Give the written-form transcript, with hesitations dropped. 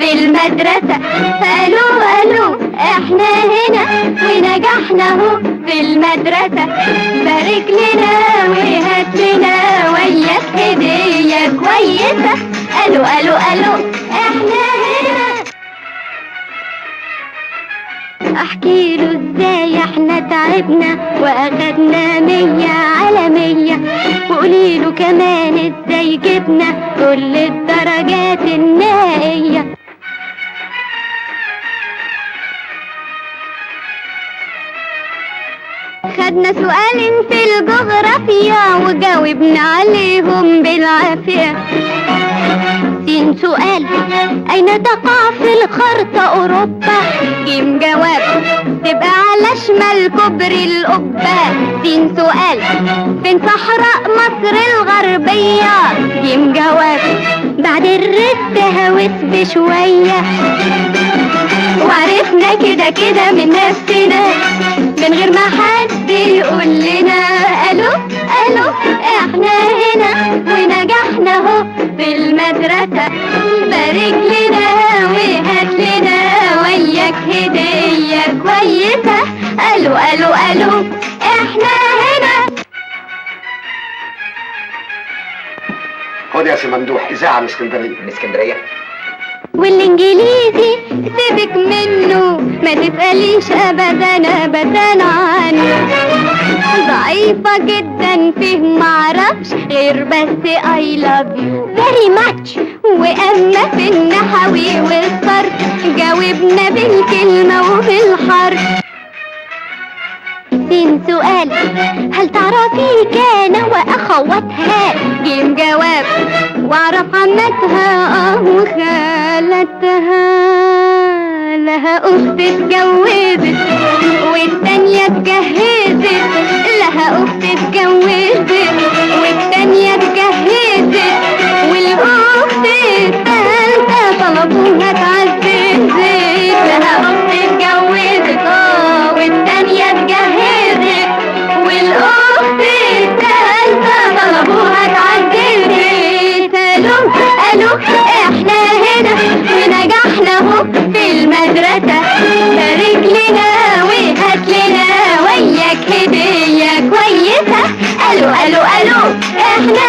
في المدرسة. قالوا قالوا احنا هنا ونجحنا اهو في المدرسة. بارك لنا وهات لنا وياك هدية كويسة. قالوا قالوا قالوا احنا هنا. احكي له ازاي احنا تعبنا واخدنا 100 على 100، وقولي له كمان ازاي جبنا كل الدرجات النهائية. خدنا سؤالين في الجغرافيا وجاوبنا عليهم بالعافية. سين سؤال أين تقع في الخرطة أوروبا؟ جيم جواب تبقى على شمال كوبري القبة. سين سؤال فين صحراء مصر الغربية؟ جيم جواب بعد الرد هوس بشوية. وعرفنا كده كده من نفسنا من غير ما حد يقول لنا. قالوا قالوا احنا هنا ونجحنا اهو في المدرسة. بارك لنا وهات لنا وياك هدية كويسة. قالوا قالوا قالوا احنا هنا. خد يا سي ممدوح اذاعه من اسكندريه. من اسكندريه؟ والانجليزي سيبك منه ما تسأليش ابدا ابدا عنه. ضعيفة جدا فيه معرفش غير بس I love you very much. واما في النحوي والصرف جاوبنا بالكلمة وبالحرف. سين سؤال هل تعرفي كان واخواتها؟ جيم جواب واعرف عمتها وخالتها. لها اخت اتجوزت والتانية اتجهزت. لها اخت اتجوزت والتانية اتجهزت. والاخت التالتة طلبوها اتعززت. لها اخت اتجوزت والتانية اتجهزت. والاخت التالتة طلبوها اتعززت. قالوا قالوا احنا هنا ونجحنا اهو في المدرسة. بارك لنا وهات لنا وياك هدية كويسة. قالوا قالوا قالوا احنا